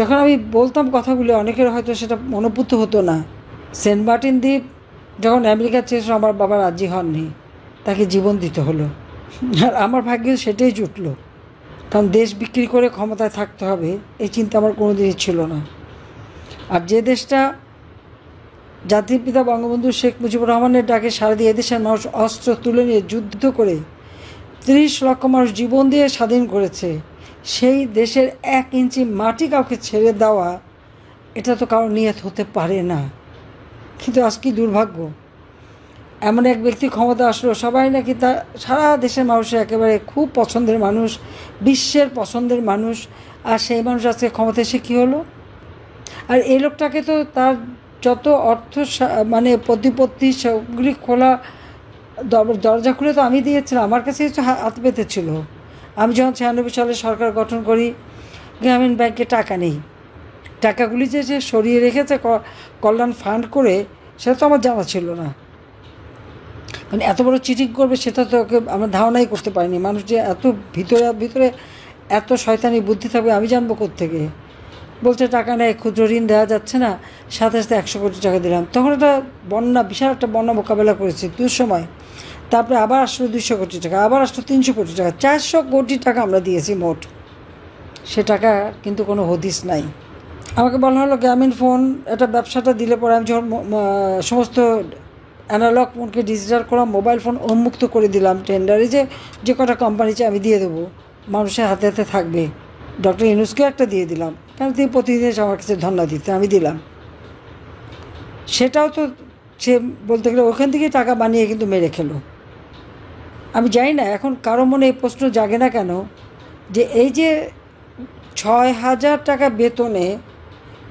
যখন আমি বলতাম কথাগুলো অনেকের হয়তো সেটা মনোপুত হতো না। সেন্ট মার্টিন দ্বীপ যখন আমেরিকা চেয়েছিল আমার বাবা রাজি হননি, তাকে জীবন দিতে হলো। আর আমার ভাগ্যে সেটাই জুটল, কারণ দেশ বিক্রি করে ক্ষমতায় থাকতে হবে এই চিন্তা আমার কোনো দিনই ছিল না। আর যে দেশটা জাতির পিতা বঙ্গবন্ধু শেখ মুজিবুর রহমানের ডাকে সাড়া দিয়ে এদেশের মানুষ অস্ত্র তুলে নিয়ে যুদ্ধ করে 30 লক্ষ মানুষ জীবন দিয়ে স্বাধীন করেছে, সেই দেশের 1 ইঞ্চি মাটি কাউকে ছেড়ে দেওয়া, এটা তো কারো নিয়ত হতে পারে না। কিন্তু আজ কি দুর্ভাগ্য, এমন এক ব্যক্তি ক্ষমতা আসলো, সবাই নাকি তা সারা দেশের মানুষের একেবারে খুব পছন্দের মানুষ, বিশ্বের পছন্দের মানুষ, আর সেই মানুষ আজকে ক্ষমতা এসে কী হলো? আর এই লোকটাকে তো তার যত অর্থ মানে প্রতিপত্তি সবগুলি খোলা দরজা খুলে তো আমি দিয়েছিলাম, আমার কাছে হাত পেতে ছিল। আমি যখন 96 সালে সরকার গঠন করি, গ্রামীণ ব্যাংকে টাকা নেই, টাকাগুলি যে সরিয়ে রেখেছে কল্যাণ ফান্ড করে, সেটা তো আমার জানা ছিল না। মানে এত বড় চিটিং করবে সেটা তো ওকে আমরা ধারণাই করতে পারিনি। মানুষ যে এত ভিতরে এত শয়তানি বুদ্ধি থাকবে আমি জানবো কোত্থেকে। বলছে টাকা নেই, ক্ষুদ্র ঋণ দেওয়া যাচ্ছে না, সাথে 100 কোটি টাকা দিলাম। তখন একটা বন্যা, বিশাল একটা বন্যা মোকাবেলা করেছি দুঃসময়। তারপরে আবার আসলো 200 কোটি টাকা, আবার আসলো 300 কোটি টাকা, 400 কোটি টাকা আমরা দিয়েছি মোট। সে টাকা কিন্তু কোনো হদিস নাই। আমাকে বলা হলো গ্রামীণ ফোন এটা ব্যবসাটা দিলে পরে আমি যখন সমস্ত অ্যানালগ ফোনকে ডিজিটাল করা মোবাইল ফোন উন্মুক্ত করে দিলাম টেন্ডারে, যে কটা কোম্পানি চাই আমি দিয়ে দেবো, মানুষের হাতে হাতে থাকবে। ডক্টর ইউনূসকে একটা দিয়ে দিলাম, কারণ তিনি প্রতিদিন আমার কাছে ধন্যবাদ দিতে, আমি দিলাম। সেটাও তো সে বলতে গেলে ওখান থেকেই টাকা বানিয়ে কিন্তু মেরে খেলো। আমি জানি না এখন কারো মনে এই প্রশ্ন জাগে না কেন যে এই যে 6,000 টাকা বেতনে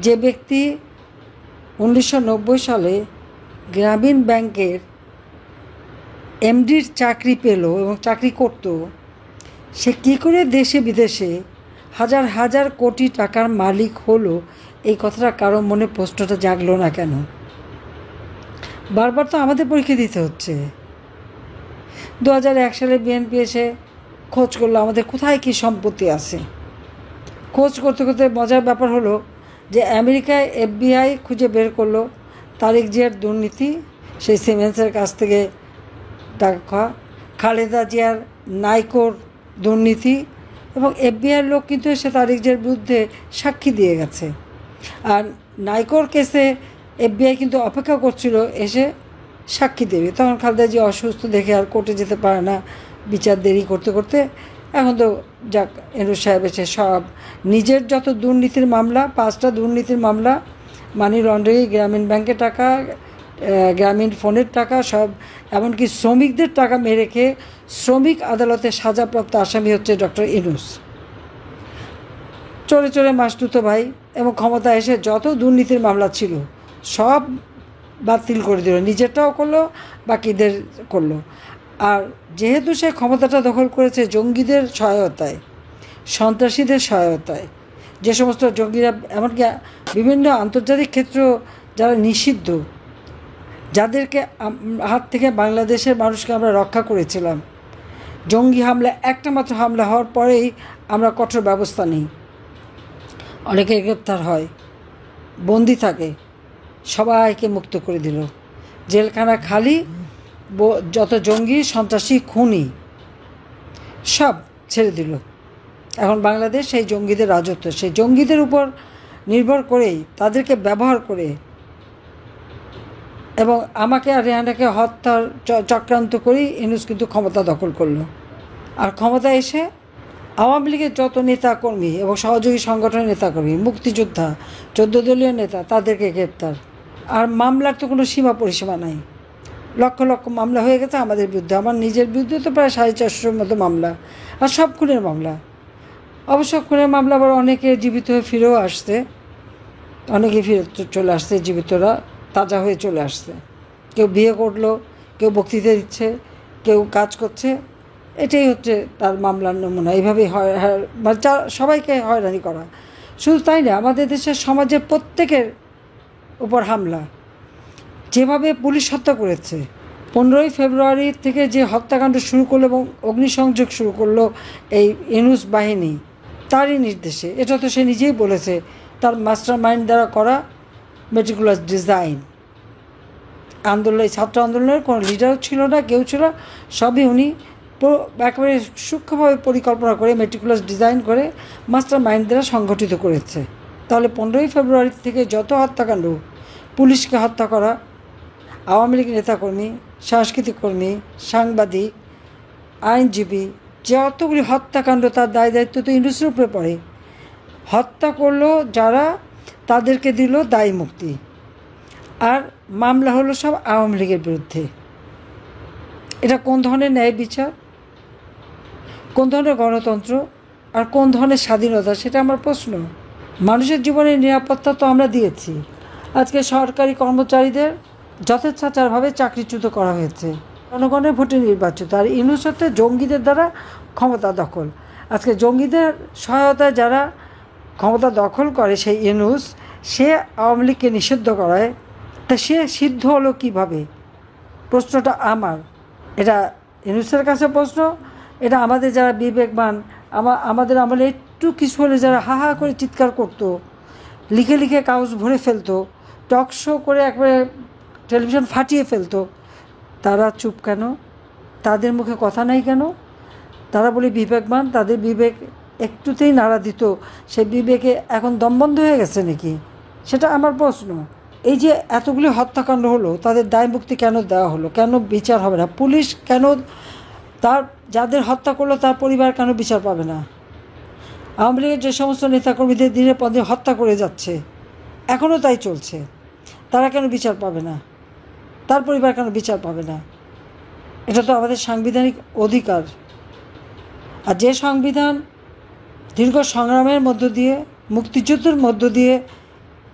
যে ব্যক্তি 1990 সালে গ্রামীণ ব্যাংকের এমডির চাকরি পেল এবং চাকরি করত, সে কী করে দেশে বিদেশে হাজার হাজার কোটি টাকার মালিক হলো, এই কথাটা কারো মনে প্রশ্নটা জাগলো না কেন? বারবার তো আমাদের পরীক্ষা দিতে হচ্ছে। 2001 সালে বিএনপি এসে খোঁজ করলো আমাদের কোথায় কী সম্পত্তি আছে। খোঁজ করতে করতে মজার ব্যাপার হলো যে আমেরিকায় FBI খুঁজে বের করলো তারেক জিয়ার দুর্নীতি, সেই সিমেন্সের কাছ থেকে টাকা খাওয়া, খালেদা জিয়ার নাইকোর দুর্নীতি, এবং FBI লোক কিন্তু এসে তারেক জিয়ার বিরুদ্ধে সাক্ষী দিয়ে গেছে। আর নাইকোর কেসে FBI কিন্তু অপেক্ষা করছিল এসে সাক্ষী দেবে। তখন খালেদা জিয়া অসুস্থ দেখে আর কোর্টে যেতে পারে না, বিচার দেরি করতে করতে এখন তো যাক ইউনূস সাহেব এসে সব নিজের যত দুর্নীতির মামলা, 5টা দুর্নীতির মামলা, মানি লন্ডারিং, গ্রামীণ ব্যাংকের টাকা, গ্রামীণ ফোনের টাকা, সব এমনকি শ্রমিকদের টাকা মেরে খেয়ে শ্রমিক আদালতে সাজাপ্রাপ্ত আসামি হচ্ছে ডক্টর ইউনূস। চলে চলে মাসতুতো ভাই, এবং ক্ষমতা এসে যত দুর্নীতির মামলা ছিল সব বাতিল করে দিল, নিজেরটাও করলো, বাকিদের করলো। আর যেহেতু সে ক্ষমতাটা দখল করেছে জঙ্গিদের সহায়তায়, সন্ত্রাসীদের সহায়তায়, যে সমস্ত জঙ্গিরা এমনকি বিভিন্ন আন্তর্জাতিক ক্ষেত্র যারা নিষিদ্ধ, যাদেরকে হাত থেকে বাংলাদেশের মানুষকে আমরা রক্ষা করেছিলাম, জঙ্গি হামলা একটা মাত্র হামলা হওয়ার পরেই আমরা কঠোর ব্যবস্থা নিই, অনেকে গ্রেপ্তার হয়, বন্দি থাকে, সবাইকে মুক্ত করে দিল, জেলখানা খালি, যত জঙ্গি সন্ত্রাসী খুনি সব ছেড়ে দিল। এখন বাংলাদেশ সেই জঙ্গিদের রাজত্ব, সেই জঙ্গিদের উপর নির্ভর করেই, তাদেরকে ব্যবহার করে, এবং আমাকে আর রেহানাকে হত্যার চক্রান্ত করেই ইউনূস কিন্তু ক্ষমতা দখল করলো। আর ক্ষমতা এসে আওয়ামী লীগের যত নেতাকর্মী এবং সহযোগী সংগঠনের নেতাকর্মী, মুক্তিযোদ্ধা, 14 দলীয় নেতা, তাদেরকে গ্রেপ্তার। আর মামলার তো কোনো সীমা পরিসীমা নাই, লক্ষ লক্ষ মামলা হয়ে গেছে আমাদের বিরুদ্ধে। আমার নিজের বিরুদ্ধে তো প্রায় 450-র মতো মামলা, আর সব খুনের মামলা। অবশ্য খুনের মামলা আবার অনেকে জীবিত হয়ে ফিরেও আসছে, অনেকে ফিরে চলে আসছে, জীবিতরা তাজা হয়ে চলে আসছে। কেউ বিয়ে করলো, কেউ বক্তৃতা দিচ্ছে, কেউ কাজ করছে, এটাই হচ্ছে তার মামলার নমুনা। এইভাবেই সবাইকে হয়রানি করা। শুধু তাই না, আমাদের দেশের সমাজের প্রত্যেকের উপর হামলা, যেভাবে পুলিশ হত্যা করেছে। 15ই ফেব্রুয়ারি থেকে যে হত্যাকাণ্ড শুরু করলো এবং অগ্নিসংযোগ শুরু করলো এই ইউনূস বাহিনী, তারই নির্দেশে। এটা তো সে নিজেই বলেছে তার মাস্টার মাইন্ড দ্বারা করা মেটিকুলাস ডিজাইন। আন্দোলন, ছাত্র আন্দোলনের কোনো লিডার ছিল না, কেউ ছিল, সবই উনি একেবারে সূক্ষ্মভাবে পরিকল্পনা করে মেটিকুলাস ডিজাইন করে মাস্টার মাইন্ড দ্বারা সংগঠিত করেছে। তাহলে 15ই ফেব্রুয়ারি থেকে যত হত্যাকাণ্ড, পুলিশকে হত্যা করা, আওয়ামী লীগ নেতাকর্মী, সাংস্কৃতিক কর্মী, সাংবাদিক, আইনজীবী, যতগুলি হত্যাকাণ্ড, তার দায় দায়িত্ব তো ইউনূসের উপরে পড়ে। হত্যা করলো যারা, তাদেরকে দিল দায়ী মুক্তি, আর মামলা হলো সব আওয়ামী লীগের বিরুদ্ধে। এটা কোন ধরনের ন্যায় বিচার, কোন ধরনের গণতন্ত্র, আর কোন ধরনের স্বাধীনতা, সেটা আমার প্রশ্ন। মানুষের জীবনের নিরাপত্তা তো আমরা দিয়েছি। আজকে সরকারি কর্মচারীদের যথেচ্ছাচারভাবে চাকরিচ্যুত করা হয়েছে, জনগণের ভোটে নির্বাচিত। আর ইউনূস হচ্ছে জঙ্গিদের দ্বারা ক্ষমতা দখল। আজকে জঙ্গিদের সহায়তায় যারা ক্ষমতা দখল করে, সেই ইউনূস, সে আওয়ামী লীগকে নিষিদ্ধ করায়। তা সে সিদ্ধ হলো কীভাবে? প্রশ্নটা আমার, এটা ইউনূসের কাছে প্রশ্ন। এটা আমাদের যারা বিবেকবান, আমাদের আমলে একটু কিছু হলে যারা হা হা করে চিৎকার করতো, লিখে লিখে কাগজ ভরে ফেলতো, টক শো করে একবারে টেলিভিশন ফাটিয়ে ফেলতো, তারা চুপ কেন? তাদের মুখে কথা নাই কেন? তারা বলে বিবেকবান, তাদের বিবেক একটুতেই নাড়া দিত, সেই বিবেকে এখন দমবন্ধ হয়ে গেছে নাকি? সেটা আমার প্রশ্ন। এই যে এতগুলি হত্যাকাণ্ড হলো, তাদের দায় মুক্তি কেন দেওয়া হলো? কেন বিচার হবে না? পুলিশ কেন তার যাদের হত্যা করলো তার পরিবার কেন বিচার পাবে না? আওয়ামী লীগের যে সমস্ত নেতাকর্মীদের দিনে পদে হত্যা করে যাচ্ছে, এখনও তাই চলছে, তারা কেন বিচার পাবে না? তার পরিবার কেন বিচার পাবে না? এটা তো আমাদের সাংবিধানিক অধিকার। আর যে সংবিধান দীর্ঘ সংগ্রামের মধ্য দিয়ে, মুক্তিযুদ্ধের মধ্য দিয়ে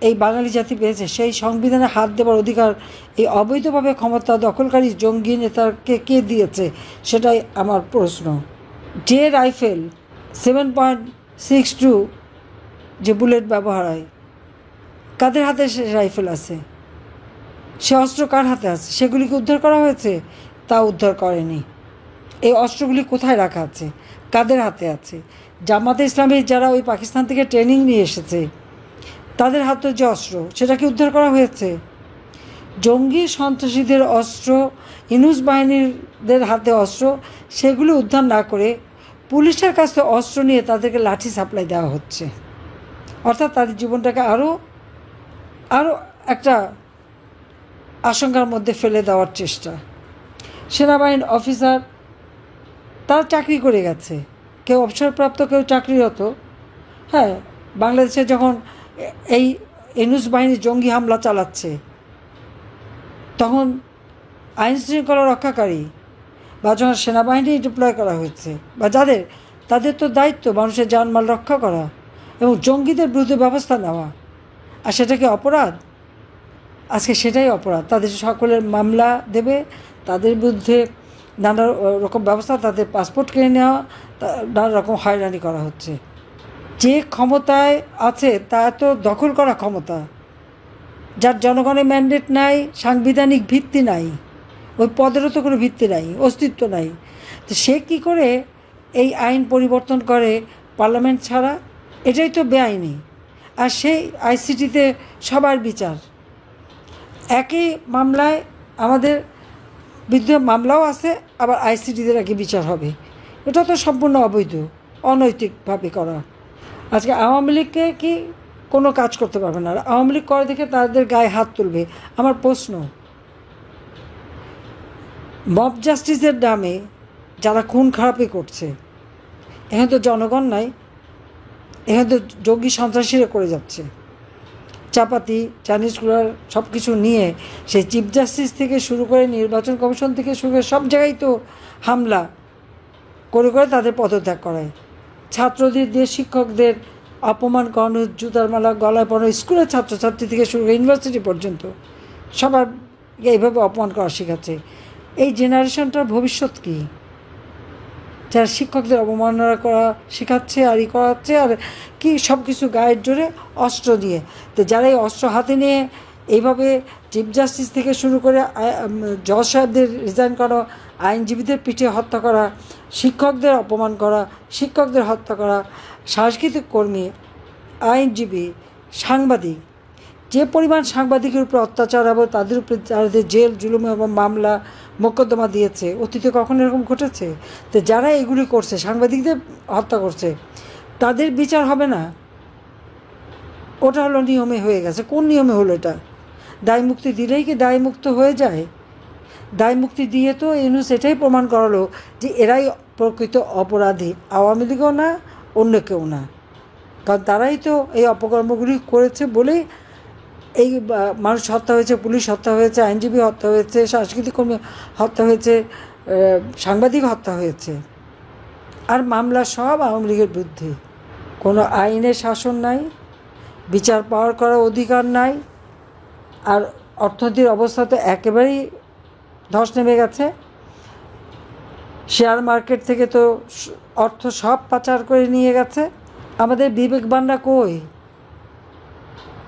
এই বাঙালি জাতি পেয়েছে, সেই সংবিধানে হাত দেওয়ার অধিকার এই অবৈধভাবে ক্ষমতা দখলকারী জঙ্গি নেতাকে কে দিয়েছে? সেটাই আমার প্রশ্ন। যে রাইফেল 7.62 যে বুলেট ব্যবহার হয়, কাদের হাতে সে রাইফেল আছে? সে অস্ত্র কার হাতে আছে? সেগুলিকে উদ্ধার করা হয়েছে? তা উদ্ধার করেনি। এই অস্ত্রগুলি কোথায় রাখা আছে? কাদের হাতে আছে? জামাতে ইসলামী যারা ওই পাকিস্তান থেকে ট্রেনিং নিয়ে এসেছে, তাদের হাতে যে অস্ত্র, সেটাকে উদ্ধার করা হয়েছে? জঙ্গি সন্ত্রাসীদের অস্ত্র, ইউনূস বাহিনীদের হাতে অস্ত্র, সেগুলো উদ্ধার না করে পুলিশের কাছে অস্ত্র নিয়ে তাদেরকে লাঠি সাপ্লাই দেওয়া হচ্ছে। অর্থাৎ তাদের জীবনটাকে আরও একটা আশঙ্কার মধ্যে ফেলে দেওয়ার চেষ্টা। সেনাবাহিনী অফিসার তার চাকরি করে গেছে, কেউ অবসরপ্রাপ্ত, কেউ চাকরিরত। হ্যাঁ, বাংলাদেশে যখন এই ইউনূস বাহিনী জঙ্গি হামলা চালাচ্ছে, তখন আইনশৃঙ্খলা রক্ষাকারী বা যখন সেনাবাহিনী ডিপ্লয় করা হয়েছে, বা তাদের তো দায়িত্ব মানুষের জানমাল রক্ষা করা এবং জঙ্গিদের বিরুদ্ধে ব্যবস্থা নেওয়া। আর সেটা কি অপরাধ? আজকে সেটাই অপরাধ। তাদের সকলের মামলা দেবে, তাদের বিরুদ্ধে নানা রকম ব্যবস্থা, তাদের পাসপোর্ট কিনে নেওয়া, নানা রকম হয়রানি করা হচ্ছে। যে ক্ষমতায় আছে তা তো দখল করা ক্ষমতা, যার জনগণের ম্যান্ডেট নাই, সাংবিধানিক ভিত্তি নাই, ওই পদেরও তো কোনো ভিত্তি নাই, অস্তিত্ব নাই। তো সে কী করে এই আইন পরিবর্তন করে পার্লামেন্ট ছাড়া? এটাই তো বেআইনি। আর সেই আইসিটিতে সবার বিচার, একই মামলায় আমাদের বিরুদ্ধে মামলাও আছে, আবার আইসিটিতে নাকি বিচার হবে। এটা তো সম্পূর্ণ অবৈধ, অনৈতিকভাবে করা। আজকে আওয়ামী লীগকে কি কোনো কাজ করতে পারবে না? আওয়ামী লীগ করে দেখে তাদের গায়ে হাত তুলবে। আমার প্রশ্ন, মব জাস্টিসের নামে যারা খুন খারাপি করছে, এখানে তো জনগণ নাই, এখানে তো জঙ্গি সন্ত্রাসীরা করে যাচ্ছে। চাপাতি, চাইনিজ কুলার সব কিছু নিয়ে সেই চিফ জাস্টিস থেকে শুরু করে নির্বাচন কমিশন থেকে শুরু করে সব জায়গায় তো হামলা করে করে তাদের পদত্যাগ করায়। ছাত্রদের দিয়ে শিক্ষকদের অপমান করানো, জুতার মালা গলায় পড়ানো, স্কুলের ছাত্রছাত্রী থেকে শুরু করে ইউনিভার্সিটি পর্যন্ত সবার এইভাবে অপমান করা শেখাচ্ছে। এই জেনারেশনটার ভবিষ্যৎ কী? যারা শিক্ষকদের অবমাননা করা শেখাচ্ছে আর করাচ্ছে, আর কি সব কিছু গায়ের জোরে অস্ত্র দিয়ে। তো যারা এই অস্ত্র হাতে নিয়ে এইভাবে চিফ জাস্টিস থেকে শুরু করে জজ সাহেবদের রিজাইন করা, আইনজীবীদের পিঠে হত্যা করা, শিক্ষকদের অপমান করা, শিক্ষকদের হত্যা করা, সাংস্কৃতিক কর্মী, আইনজীবী, সাংবাদিক, যে পরিমাণ সাংবাদিকের উপর অত্যাচার এবং তাদের উপরে যাদের জেল জুলুম এবং মামলা মোকদ্দমা দিয়েছে, অতীতে কখনো এরকম ঘটেছে? তো যারা এগুলি করছে, সাংবাদিকদের হত্যা করছে, তাদের বিচার হবে না? ওটা হলো নিয়মে হয়ে গেছে। কোন নিয়মে হলো এটা? দায় মুক্তি দিলেই কি দায় মুক্ত হয়ে যায়? দায় মুক্তি দিয়ে তো ইউনূস এটাই প্রমাণ করালো যে এরাই প্রকৃত অপরাধী, আওয়ামী লীগও না, অন্য কেউ না। কারণ তারাই তো এই অপকর্মগুলি করেছে বলেই এই মানুষ হত্যা হয়েছে, পুলিশ হত্যা হয়েছে, আইনজীবী হত্যা হয়েছে, সাংস্কৃতিক কর্মী হত্যা হয়েছে, সাংবাদিক হত্যা হয়েছে। আর মামলা সব আওয়ামী লীগের বিরুদ্ধে। কোনো আইনের শাসন নাই, বিচার পাওয়ার করার অধিকার নাই। আর অর্থনীতির অবস্থা তো একেবারেই ধস নেমে গেছে। শেয়ার মার্কেট থেকে তো অর্থ সব পাচার করে নিয়ে গেছে। আমাদের বিবেকবানরা কই?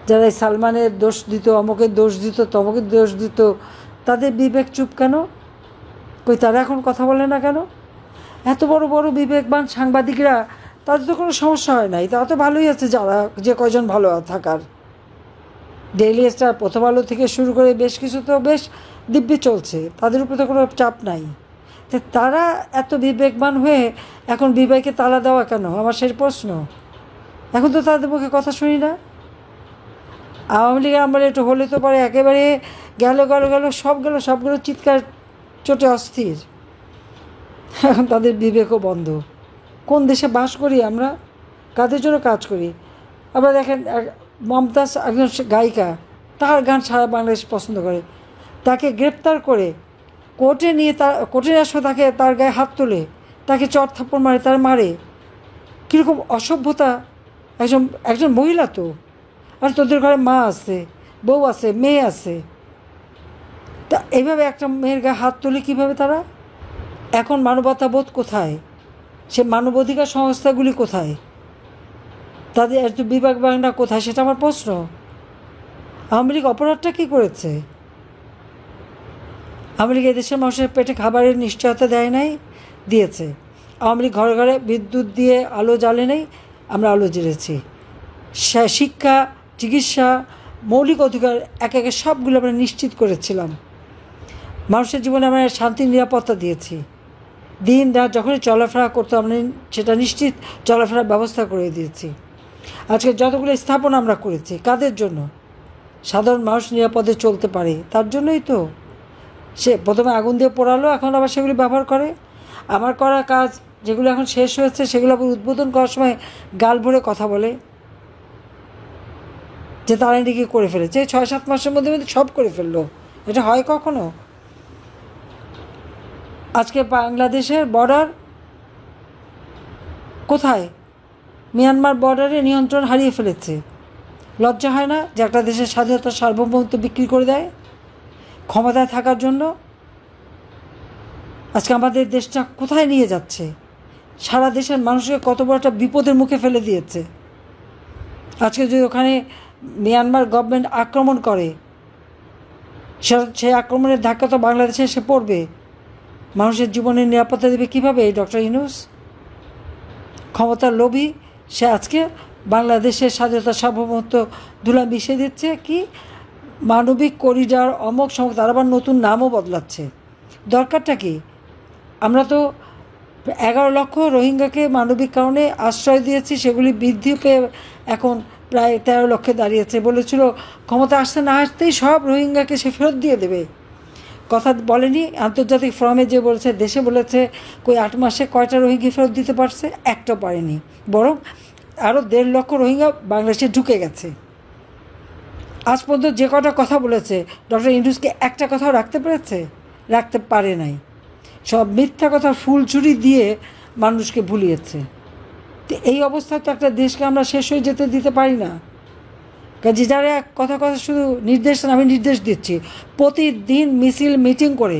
যারা সালমানের দোষ দিত, অমুকের দোষ দিত, তমুকের দোষ দিত, তাদের বিবেক চুপ কেন? কই তারা এখন কথা বলে না কেন? এত বড় বড় বিবেকবান সাংবাদিকরা, তাদের তো কোনো সমস্যা হয় নাই, তারা তো ভালোই আছে। যারা যে কয়জন ভালো থাকার, ডেইলি স্টার, প্রথম আলো থেকে শুরু করে বেশ কিছু তো বেশ দিব্যি চলছে, তাদের উপরে তো কোনো চাপ নাই। তো তারা এত বিবেকবান হয়ে এখন বিবেকে তালা দেওয়া কেন? আমার সেই প্রশ্ন। এখন তো তাদের মুখে কথা শুনি না। আওয়ামী লীগের আমলে একটু হলে তো পারে একেবারে গেল সবগুলো চিৎকার চোটে অস্থির। এখন তাদের বিবেকও বন্ধ। কোন দেশে বাস করি আমরা? কাদের জন্য কাজ করি? আবার দেখেন, মমতাজ একজন গায়িকা, তার গান সারা বাংলাদেশ পছন্দ করে, তাকে গ্রেপ্তার করে কোর্টে নিয়ে কোর্টে আসবে, তাকে তার গায়ে হাত তোলে, তাকে চর থাপ্পড় মারে, তার মারে। কীরকম অসভ্যতা! একজন মহিলা তো। আর তোদের ঘরে মা আছে, বউ আছে, মেয়ে আছে, তা এইভাবে একটা মেয়ের গায়ে হাত তোলে কীভাবে তারা? এখন মানবতাবোধ কোথায়? সে মানবাধিকার সংস্থাগুলি কোথায়? তাদের এত বিবেকবানরা কোথায়? সেটা আমার প্রশ্ন। আওয়ামী লীগ অপরাধটা কী করেছে? আওয়ামী লীগ এদেশের মানুষের পেটে খাবারের নিশ্চয়তা দেয় নাই, দিয়েছে। আওয়ামী লীগ ঘরে ঘরে বিদ্যুৎ দিয়ে আলো জ্বালে নেই, আমরা আলো জ্বেলেছি। শিক্ষা, চিকিৎসা, মৌলিক অধিকার একে সবগুলো আমরা নিশ্চিত করেছিলাম। মানুষের জীবনে আমরা শান্তি নিরাপত্তা দিয়েছি। দিন রাত যখনই চলাফেরা করতো আমরা সেটা নিশ্চিত চলাফেরার ব্যবস্থা করে দিয়েছি। আজকে যতগুলো স্থাপনা আমরা করেছি, কাদের জন্য? সাধারণ মানুষ নিরাপদে চলতে পারে, তার জন্যই তো। সে প্রথমে আগুন দিয়ে পোড়ালো, এখন আবার সেগুলি ব্যবহার করে। আমার করা কাজ যেগুলো এখন শেষ হয়েছে, সেগুলো আবার উদ্বোধন করার সময় গাল ভরে কথা বলে যে তারা এদিকে করে ফেলেছে। 6-7 মাসের মধ্যে সব করে ফেললো। এটা হয় কখনো? আজকে বাংলাদেশের বর্ডার কোথায়? মিয়ানমার বর্ডারে নিয়ন্ত্রণ হারিয়ে ফেলেছে। লজ্জা হয় না যে একটা দেশের স্বাধীনতা, সার্বভৌমত্ব বিক্রি করে দেয় ক্ষমতায় থাকার জন্য? আজকে আমাদের দেশটা কোথায় নিয়ে যাচ্ছে? সারা দেশের মানুষকে কত বড় একটা বিপদের মুখে ফেলে দিয়েছে। আজকে যদি ওখানে মিয়ানমার গভর্নমেন্ট আক্রমণ করে, সেই আক্রমণের ধাক্কা তো বাংলাদেশে এসে পড়বে। মানুষের জীবনের নিরাপত্তা দেবে কীভাবে এই ডক্টর ইউনূস? ক্ষমতার লোভী সে আজকে বাংলাদেশের স্বাধীনতা, সার্বভৌমত্ব ধুলা মিশিয়ে দিচ্ছে। কি মানবিক করিডর, অমক সমক, তার আবার নতুন নামও বদলাচ্ছে। দরকারটা কি? আমরা তো 11 লক্ষ রোহিঙ্গাকে মানবিক কারণে আশ্রয় দিয়েছি, সেগুলি বৃদ্ধি পেয়ে এখন প্রায় 13 লক্ষে দাঁড়িয়েছে। বলেছিল ক্ষমতা আসতে না আসতেই সব রোহিঙ্গাকে সে ফেরত দিয়ে দেবে। কথা বলেনি আন্তর্জাতিক ফোরামে, যে বলেছে, দেশে বলেছে কই 8 মাসে কয়টা রোহিঙ্গা ফেরত দিতে পারছে? একটা পারেনি। বরং আরও 1.5 লক্ষ রোহিঙ্গা বাংলাদেশে ঢুকে গেছে। আজ পর্যন্ত যে কটা কথা বলেছে ডক্টর ইউনূসকে একটা কথাও রাখতে পেরেছে? রাখতে পারে নাই। সব মিথ্যা কথা ফুলচুরি দিয়ে মানুষকে ভুলিয়েছে। তো এই অবস্থায় তো একটা দেশকে আমরা শেষ হয়ে যেতে দিতে পারি না। কাজে যারা কথা শুধু নির্দেশ, আমি নির্দেশ দিচ্ছি, প্রতিদিন মিছিল, মিটিং করে,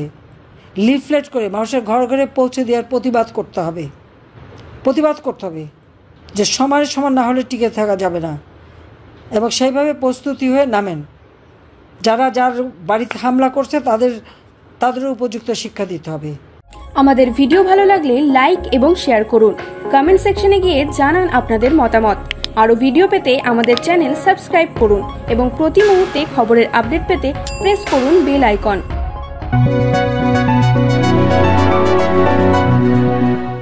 লিফলেট করে মানুষের ঘরে ঘরে পৌঁছে দেওয়ার প্রতিবাদ করতে হবে যে সমানের সমান না হলে টিকে থাকা যাবে না। এবং সেইভাবে প্রস্তুতি হয়ে নামেন। যারা যার বাড়িতে হামলা করছে তাদের উপযুক্ত শিক্ষা দিতে হবে। আমাদের ভিডিও ভালো লাগলে লাইক এবং শেয়ার করুন। কমেন্ট সেকশনে গিয়ে জানান আপনাদের মতামত। আরও ভিডিও পেতে আমাদের চ্যানেল সাবস্ক্রাইব করুন এবং প্রতি মুহূর্তে খবরের আপডেট পেতে প্রেস করুন বেল আইকন।